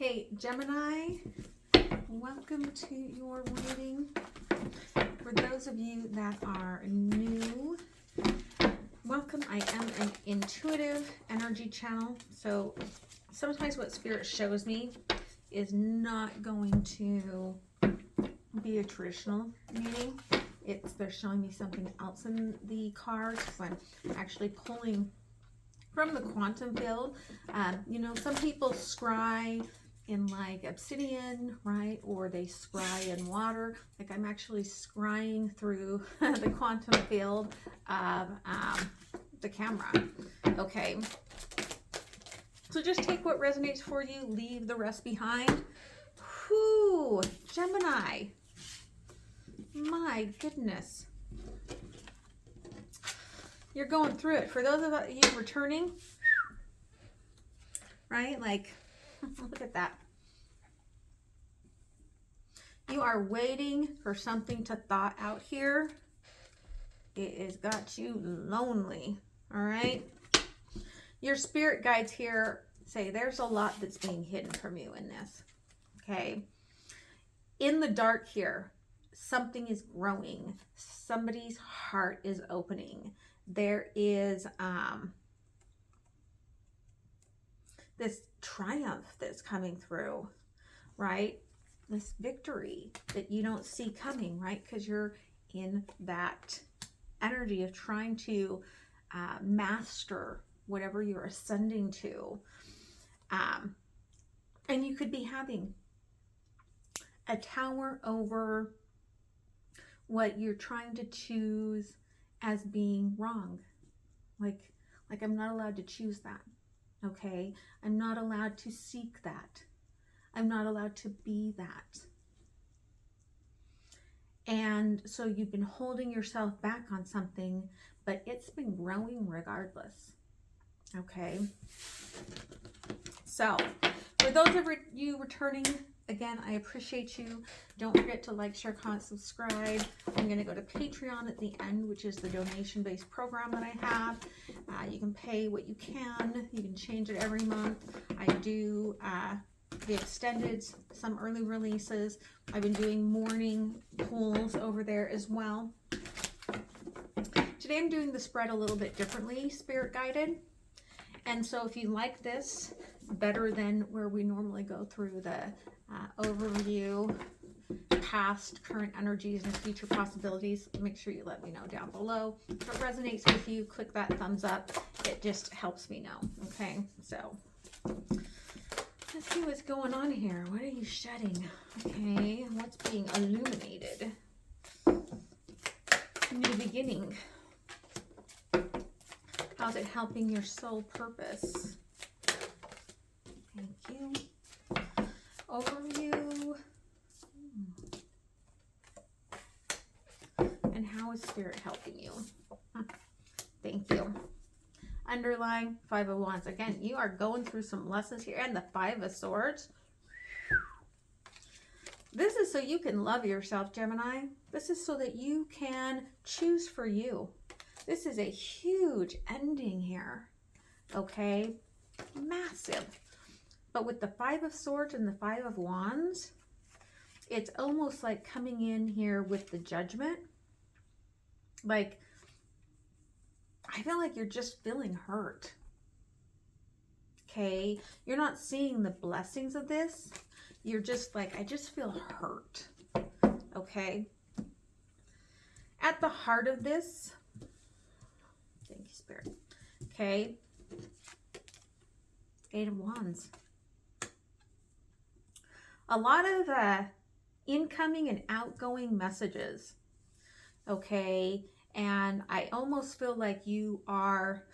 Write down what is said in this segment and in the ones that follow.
Hey, Gemini, welcome to your reading. For those of you that are new, welcome. I am an intuitive energy channel, so sometimes what Spirit shows me is not going to be a traditional meaning. They're showing me something else in the cards. So I'm actually pulling from the quantum field. Some people scry in like obsidian, right? Or they scry in water. Like I'm actually scrying through the quantum field of the camera. Okay. So just take what resonates for you, leave the rest behind. Whew, Gemini. My goodness. You're going through it. For those of you returning, right? Like, look at that. You are waiting for something to thaw out here. It has got you lonely, all right? Your spirit guides here say there's a lot that's being hidden from you in this, okay? In the dark here, something is growing. Somebody's heart is opening. There is this triumph that's coming through, right? This victory that you don't see coming, right? Because you're in that energy of trying to master whatever you're ascending to. And you could be having a tower over what you're trying to choose as being wrong. Like I'm not allowed to choose that. Okay? I'm not allowed to seek that. I'm not allowed to be that. And so you've been holding yourself back on something, but it's been growing regardless. Okay? So, for those of you returning, again, I appreciate you. Don't forget to like, share, comment, subscribe. I'm going to go to Patreon at the end, which is the donation-based program that I have. You can pay what you can. You can change it every month. I do the extended, some early releases. I've been doing morning pulls over there as well. Today I'm doing the spread a little bit differently, spirit guided. And so if you like this better than where we normally go through the overview, past, current energies, and future possibilities, make sure you let me know down below. If it resonates with you, click that thumbs up. It just helps me know. Okay, so let's see what's going on here. What are you shedding? Okay, what's being illuminated? New beginning. How's it helping your soul purpose? Thank you. Overview. And how is Spirit helping you? Thank you. Underlying, Five of Wands. Again, you are going through some lessons here. And the Five of Swords. This is so you can love yourself, Gemini. This is so that you can choose for you. This is a huge ending here. Okay? Massive. But with the Five of Swords and the Five of Wands, it's almost like coming in here with the Judgment. Like, I feel like you're just feeling hurt. Okay? You're not seeing the blessings of this. You're just like, I just feel hurt. Okay? At the heart of this, thank you, Spirit. Okay? Eight of Wands. A lot of incoming and outgoing messages. Okay? And I almost feel like you are,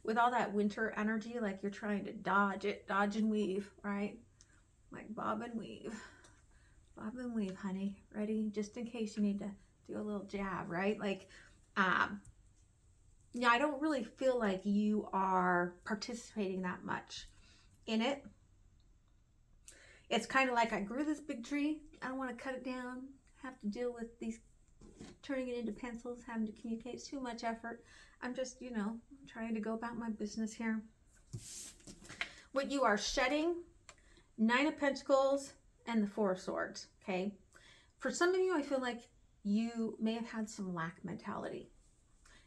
with all that winter energy, like you're trying to dodge it, dodge and weave, right? Like bob and weave. Bob and weave, honey. Ready? Just in case you need to do a little jab, right? Like, yeah, I don't really feel like you are participating that much in it. It's kind of like I grew this big tree. I don't want to cut it down. Have to deal with these, turning it into pencils, having to communicate. It's too much effort. I'm just, trying to go about my business here. What you are shedding Nine of Pentacles and the Four of Swords, okay? For some of you, I feel like you may have had some lack mentality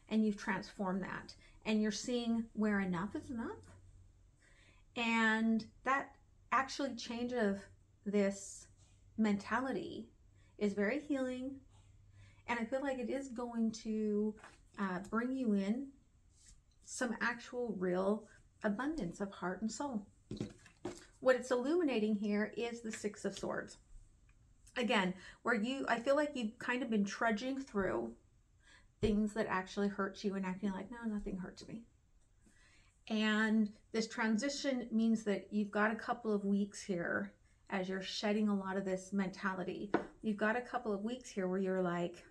and you've transformed that and you're seeing where enough is enough. And that actually change of this mentality is very healing. And I feel like it is going to bring you in some actual real abundance of heart and soul. What it's illuminating here is the Six of Swords. Again, where I feel like you've kind of been trudging through things that actually hurt you and acting like, no, nothing hurts me. And this transition means that you've got a couple of weeks here as you're shedding a lot of this mentality. You've got a couple of weeks here where you're like,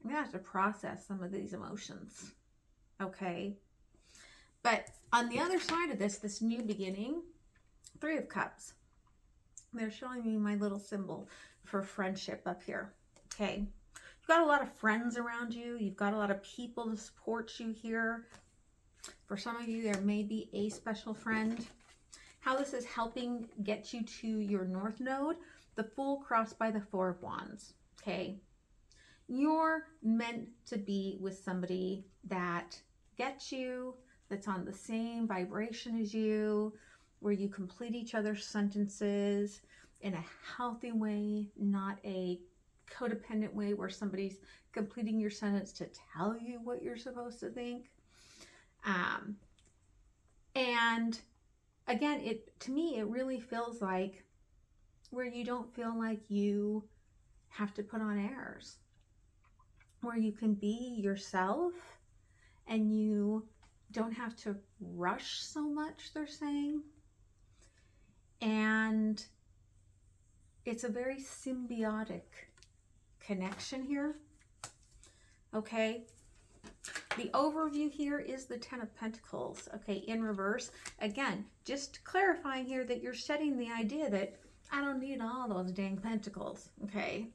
I'm gonna have to process some of these emotions, okay? But on the other side of this new beginning, Three of Cups. They're showing me my little symbol for friendship up here, okay? You've got a lot of friends around you. You've got a lot of people to support you here. For some of you, there may be a special friend. How this is helping get you to your North Node, the Fool crossed by the Four of Wands, okay? You're meant to be with somebody that gets you, that's on the same vibration as you, where you complete each other's sentences in a healthy way, not a codependent way where somebody's completing your sentence to tell you what you're supposed to think. And again, to me, it really feels like where you don't feel like you have to put on airs, where you can be yourself and you don't have to rush so much, they're saying. And it's a very symbiotic connection here, okay? The overview here is the Ten of Pentacles, okay, in reverse. Again, just clarifying here that you're setting the idea that I don't need all those dang pentacles, okay?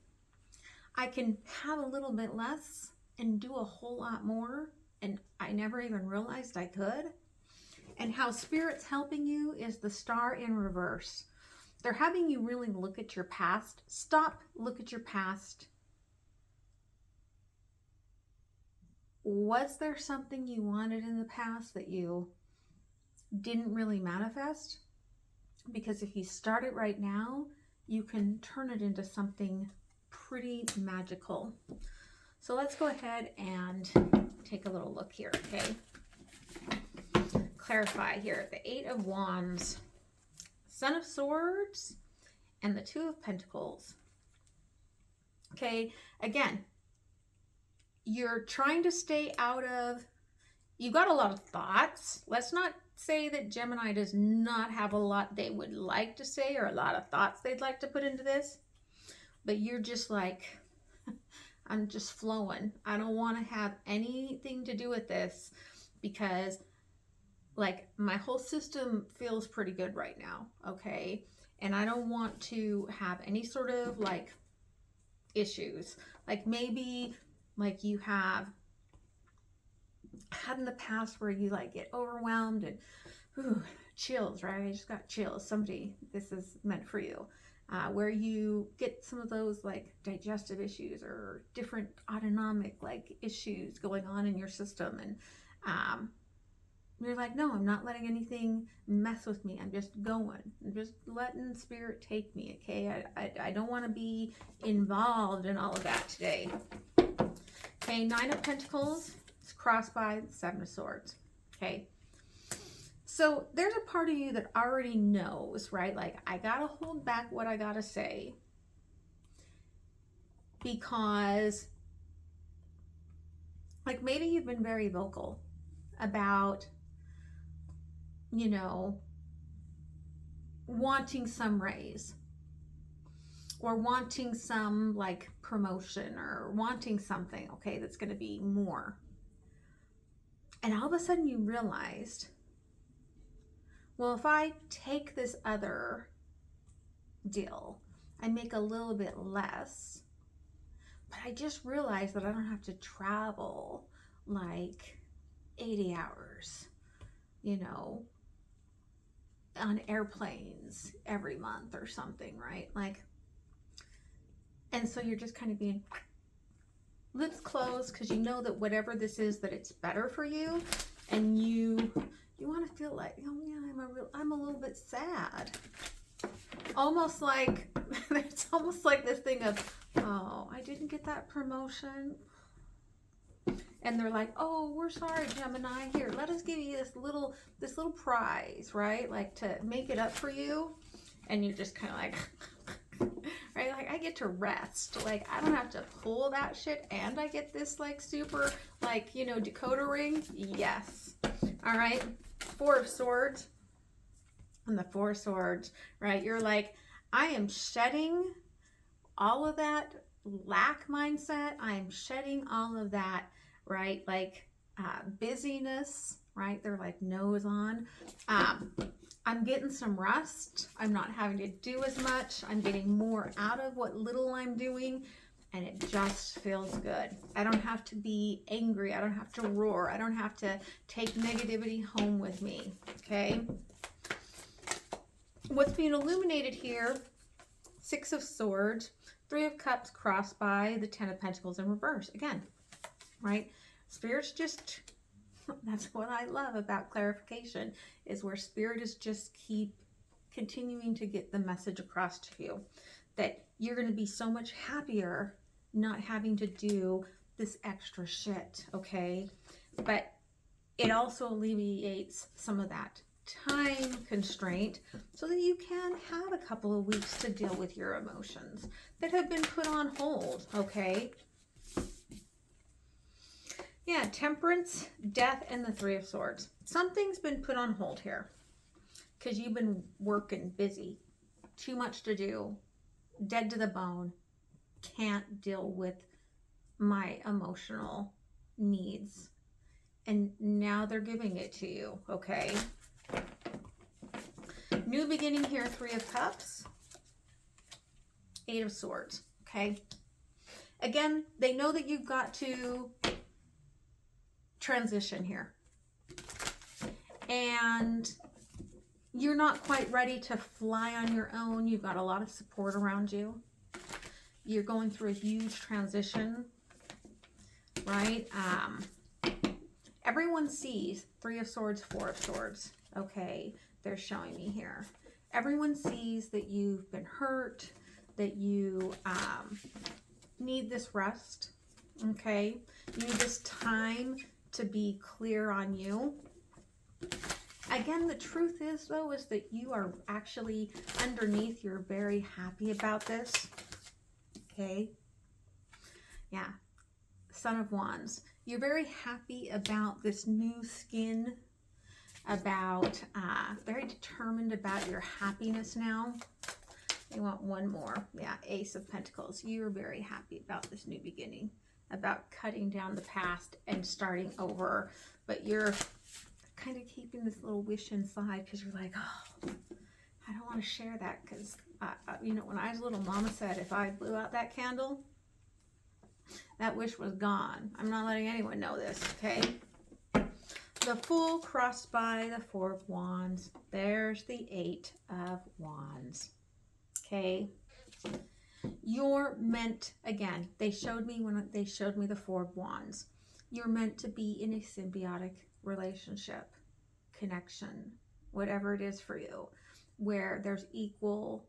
I can have a little bit less and do a whole lot more, and I never even realized I could. And how Spirit's helping you is the Star in reverse. They're having you really look at your past. Stop, look at your past. Was there something you wanted in the past that you didn't really manifest? Because if you start it right now, you can turn it into something pretty magical. So let's go ahead and take a little look here, okay? Clarify here, the Eight of Wands, Son of Swords, and the Two of Pentacles. Okay, again, you're trying to stay out of, you've got a lot of thoughts. Let's not say that Gemini does not have a lot they would like to say or a lot of thoughts they'd like to put into this, but you're just like, I'm just flowing. I don't want to have anything to do with this because like my whole system feels pretty good right now, okay? And I don't want to have any sort of like issues. Like maybe like you have had in the past where you like get overwhelmed and chills, right? I just got chills. Somebody, this is meant for you. Where you get some of those like digestive issues or different autonomic like issues going on in your system, and you're like, no, I'm not letting anything mess with me. I'm just going. I'm just letting Spirit take me, okay? I don't want to be involved in all of that today. Okay, Nine of Pentacles is crossed by the Seven of Swords, okay? So there's a part of you that already knows, right? Like, I gotta hold back what I gotta say because, like, maybe you've been very vocal about, you know, wanting some raise or wanting some like promotion or wanting something, okay, that's going to be more. And all of a sudden you realized, well, if I take this other deal, I make a little bit less, but I just realized that I don't have to travel like 80 hours, you know, on airplanes every month or something, right? Like, and so you're just kind of being lips closed because you know that whatever this is, that it's better for you, and you want to feel like, oh yeah, I'm a little bit sad. Almost like it's almost like this thing of, oh, I didn't get that promotion. And they're like, oh, we're sorry, Gemini. Here, let us give you this little prize, right? Like to make it up for you. And you're just kind of like, right? Like, I get to rest. Like, I don't have to pull that shit, and I get this like super, like, you know, decoder ring. Yes. All right. Four of Swords. And the Four of Swords, right? You're like, I am shedding all of that lack mindset. I'm shedding all of that, right? Like busyness, right? They're like nose on. I'm getting some rest. I'm not having to do as much. I'm getting more out of what little I'm doing, and it just feels good. I don't have to be angry. I don't have to roar. I don't have to take negativity home with me, okay? What's being illuminated here, Six of Swords, Three of Cups crossed by the Ten of Pentacles in reverse. Again, right? Spirit's just, that's what I love about clarification, is where Spirit is just keep continuing to get the message across to you that you're going to be so much happier not having to do this extra shit, okay? But it also alleviates some of that time constraint so that you can have a couple of weeks to deal with your emotions that have been put on hold, okay? Yeah, Temperance, Death, and the Three of Swords. Something's been put on hold here because you've been working, busy, too much to do, dead to the bone, can't deal with my emotional needs. And now they're giving it to you, okay? New beginning here, Three of Cups, Eight of Swords, okay? Again, they know that you've got to transition here. And you're not quite ready to fly on your own. You've got a lot of support around you. You're going through a huge transition, right? Everyone sees Three of Swords, Four of Swords, okay? They're showing me here. Everyone sees that you've been hurt, that you need this rest, okay? You need this time to be clear on you. Again, the truth is, though, is that you are actually underneath, you're very happy about this, okay? Yeah, Son of Wands. You're very happy about this new skin, about very determined about your happiness now. You want one more. Yeah, Ace of Pentacles. You're very happy about this new beginning, about cutting down the past and starting over. But you're kind of keeping this little wish inside because you're like, oh, I don't want to share that because, you know, when I was little, Mama said if I blew out that candle, that wish was gone. I'm not letting anyone know this, okay? The Fool crossed by the Four of Wands. There's the Eight of Wands. Okay. You're meant, again, they showed me when they showed me the Four of Wands. You're meant to be in a symbiotic relationship, connection, whatever it is for you, where there's equal,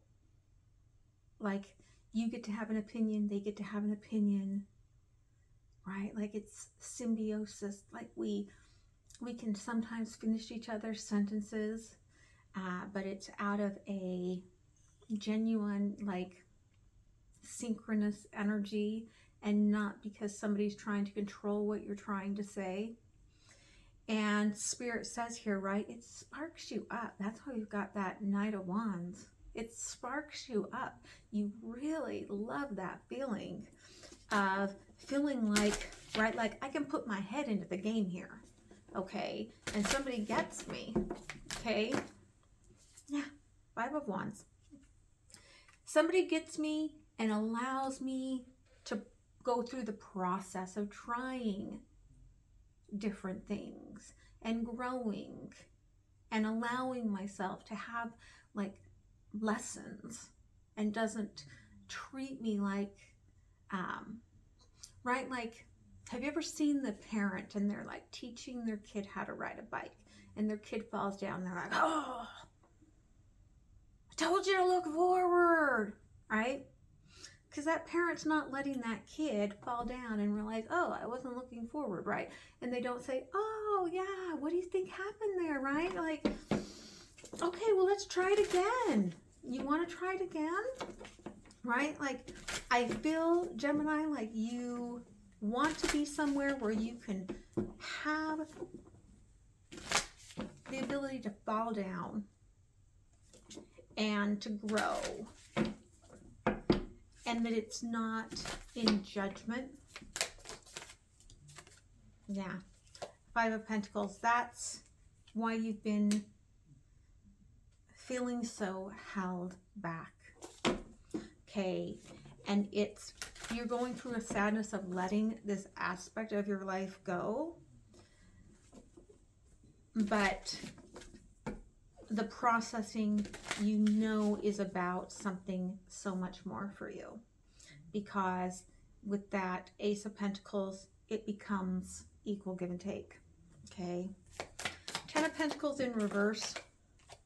like you get to have an opinion, they get to have an opinion, right? Like it's symbiosis, like we can sometimes finish each other's sentences, but it's out of a genuine, like, synchronous energy and not because somebody's trying to control what you're trying to say. And Spirit says here, right, it sparks you up. That's why you've got that Knight of Wands. It sparks you up. You really love that feeling of feeling like, right, like I can put my head into the game here. Okay, and somebody gets me, okay? Yeah, Five of Wands. Somebody gets me and allows me to go through the process of trying different things and growing and allowing myself to have like lessons and doesn't treat me like, right? Like, have you ever seen the parent and they're like teaching their kid how to ride a bike and their kid falls down and they're like, oh, I told you to look forward, right? Because that parent's not letting that kid fall down and realize, oh, I wasn't looking forward, right? And they don't say, oh, yeah, what do you think happened there, right? Like, okay, well, let's try it again. You want to try it again, right? Like, I feel, Gemini, like you want to be somewhere where you can have the ability to fall down and to grow. And that it's not in judgment. Yeah. 5 of Pentacles. That's why you've been feeling so held back. Okay. And you're going through a sadness of letting this aspect of your life go. But the processing, is about something so much more for you, because with that Ace of Pentacles, it becomes equal give and take. Okay. 10 of Pentacles in reverse,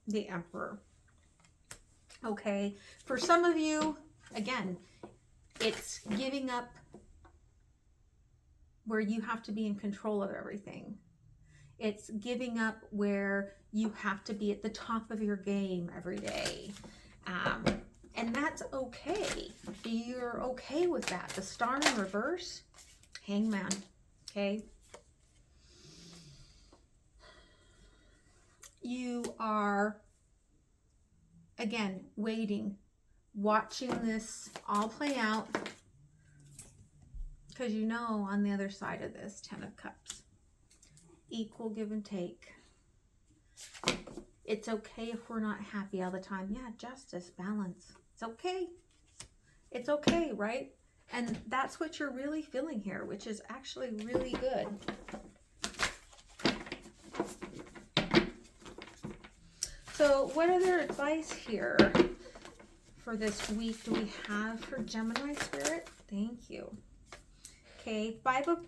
the Emperor. Okay. For some of you, again, it's giving up where you have to be in control of everything. It's giving up where you have to be at the top of your game every day. And that's okay. You're okay with that. The Star in reverse, Hangman. Okay. You are, again, waiting, watching this all play out. Because on the other side of this, 10 of Cups. Equal give and take. It's okay if we're not happy all the time. Yeah, justice, balance. It's okay. It's okay, right? And that's what you're really feeling here, which is actually really good. So what other advice here for this week do we have for Gemini Spirit? Thank you. Okay, 5 of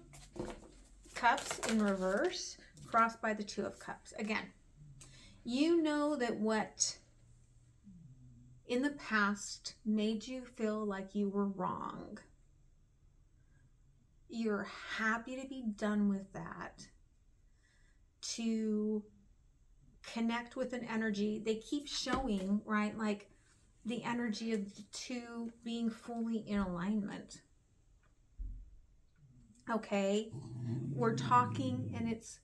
Cups in reverse, crossed by the 2 of Cups. Again, you know that what in the past made you feel like you were wrong. You're happy to be done with that. To connect with an energy, they keep showing, right? Like the energy of the 2 being fully in alignment. Okay, we're talking and it's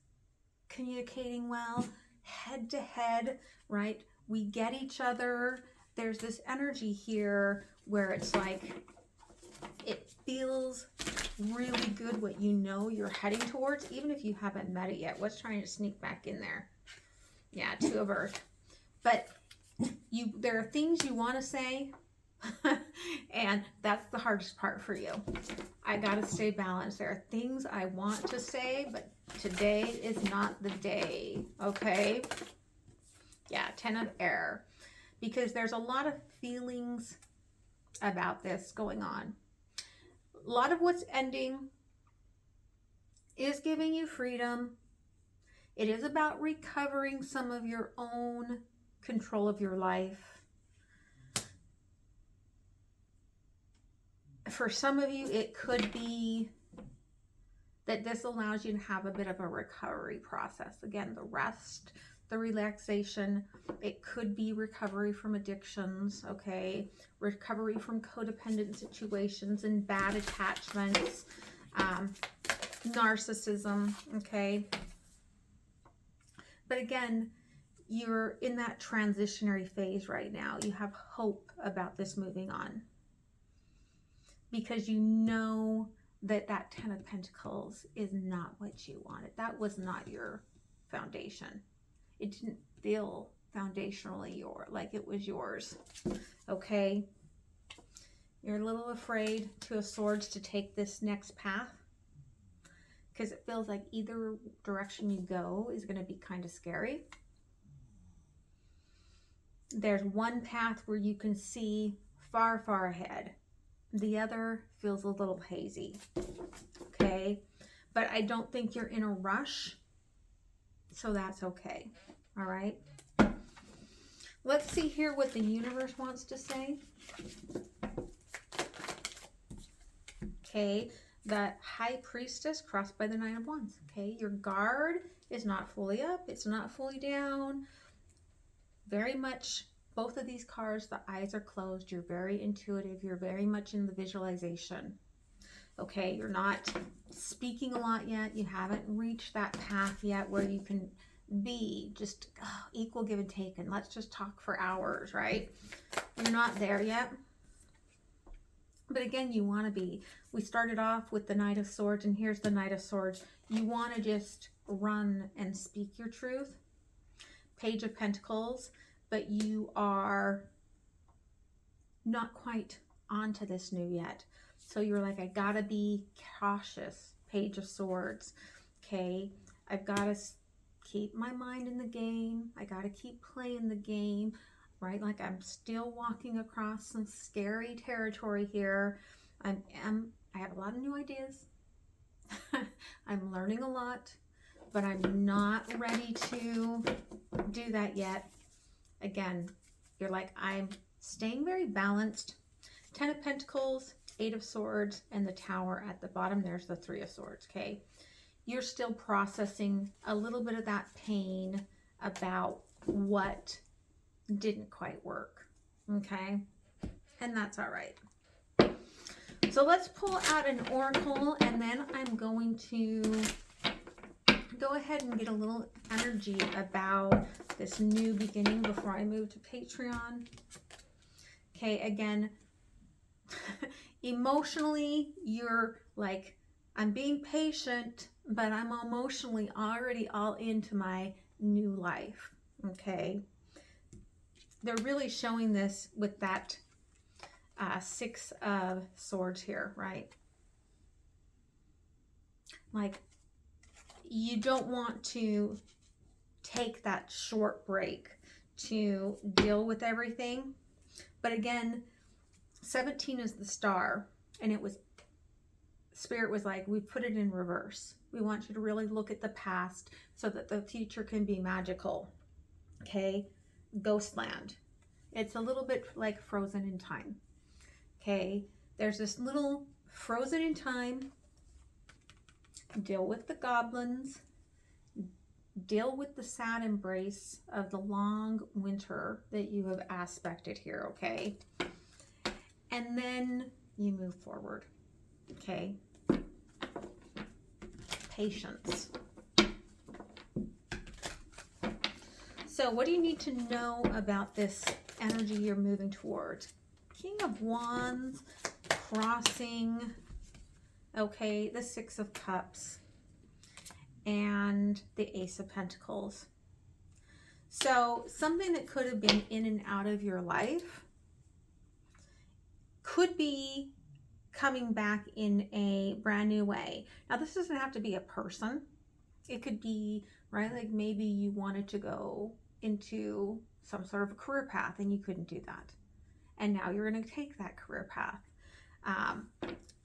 communicating well, head to head, right? We get each other. There's this energy here where it's like, it feels really good what you're heading towards, even if you haven't met it yet. What's trying to sneak back in there? Yeah, 2 of Earth. But there are things you want to say, and that's the hardest part for you. I gotta stay balanced. There are things I want to say, but today is not the day. Okay. Yeah, 10 of Air, because there's a lot of feelings about this going on. A lot of what's ending is giving you freedom. It is about recovering some of your own control of your life. For some of you, it could be that this allows you to have a bit of a recovery process. Again, the rest, the relaxation. It could be recovery from addictions, okay? Recovery from codependent situations and bad attachments, narcissism, okay? But again, you're in that transitionary phase right now. You have hope about this moving on, because you know that 10 of Pentacles is not what you wanted. That was not your foundation. It didn't feel foundationally like it was yours. Okay? You're a little afraid, 2 of Swords, to take this next path, because it feels like either direction you go is going to be kind of scary. There's one path where you can see far, far ahead. The other feels a little hazy, okay? But I don't think you're in a rush, so that's okay, all right? Let's see here what the universe wants to say. Okay, the High Priestess crossed by the Nine of Wands. Okay, your guard is not fully up. It's not fully down. Very much, both of these cards, the eyes are closed. You're very intuitive. You're very much in the visualization. Okay, you're not speaking a lot yet. You haven't reached that path yet where you can be just equal give and take, and let's just talk for hours, right? You're not there yet. But again, you want to be. We started off with the Knight of Swords, and here's the Knight of Swords. You want to just run and speak your truth. Page of Pentacles, but you are not quite onto this new yet. So you're like, I gotta be cautious. Page of Swords. Okay, I've got to keep my mind in the game. I got to keep playing the game. Right, like I'm still walking across some scary territory here. I have a lot of new ideas. I'm learning a lot, but I'm not ready to do that yet. Again, you're like, I'm staying very balanced. 10 of Pentacles, 8 of Swords, and the Tower at the bottom. There's the 3 of Swords, okay? You're still processing a little bit of that pain about what didn't quite work, okay? And that's all right. So let's pull out an oracle, and then I'm going to go ahead and get a little energy about this new beginning before I move to Patreon. Okay, again, emotionally, you're like, I'm being patient, but I'm emotionally already all into my new life, okay? They're really showing this with that 6 of Swords here, right? Like, you don't want to take that short break to deal with everything. But again, 17 is the Star, and it was, Spirit was like, we put it in reverse. We want you to really look at the past so that the future can be magical, okay? Ghostland. It's a little bit like frozen in time. Okay, there's this little frozen in time. Deal with the goblins. Deal with the sad embrace of the long winter that you have aspected here, okay? And then you move forward, okay? Patience. So what do you need to know about this energy you're moving towards? King of Wands, crossing, okay, the 6 of Cups, and the Ace of Pentacles. So something that could have been in and out of your life could be coming back in a brand new way. Now, this doesn't have to be a person. It could be, right, like maybe you wanted to go into some sort of a career path and you couldn't do that. And now you're going to take that career path.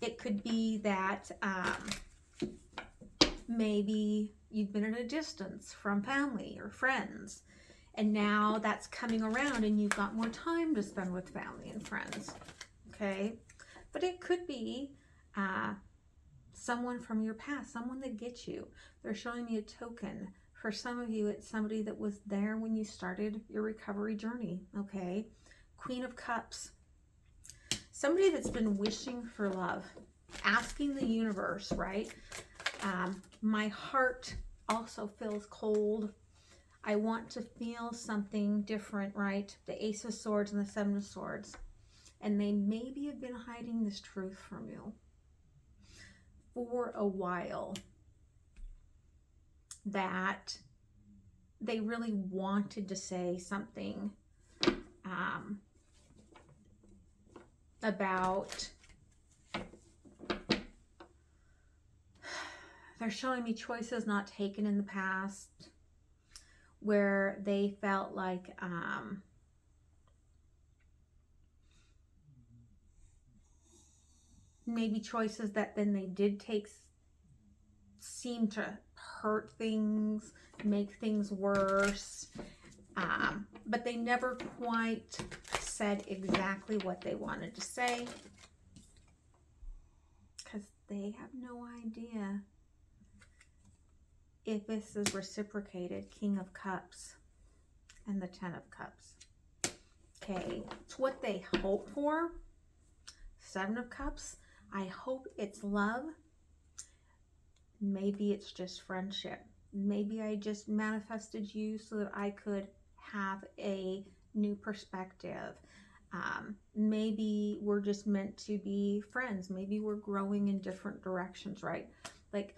It could be that maybe you've been at a distance from family or friends, and now that's coming around and you've got more time to spend with family and friends, okay? But it could be someone from your past, someone that gets you. They're showing me a token. For some of you, it's somebody that was there when you started your recovery journey, okay? Queen of Cups. Somebody that's been wishing for love, asking the universe, right? My heart also feels cold. I want to feel something different, right? The Ace of Swords and the 7 of Swords. And they maybe have been hiding this truth from you for a while, that they really wanted to say something about, they're showing me choices not taken in the past where they felt like maybe choices that then they did take seem to hurt things, make things worse, but they never quite said exactly what they wanted to say, because they have no idea if this is reciprocated. King of Cups and the Ten of Cups. Okay, it's what they hope for. Seven of Cups. I hope it's love. Maybe it's just friendship. Maybe I just manifested you so that I could have a new perspective. Maybe we're just meant to be friends. Maybe we're growing in different directions, right? Like,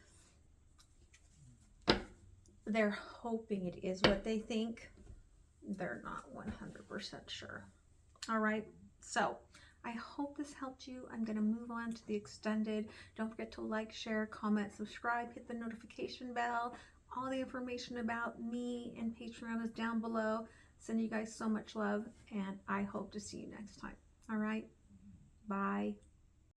they're hoping it is what they think. They're not 100% sure. All right, so I hope this helped you. I'm going to move on to the extended. Don't forget to like, share, comment, subscribe, hit the notification bell. All the information about me and Patreon is down below. Send you guys so much love, and I hope to see you next time. All right, bye.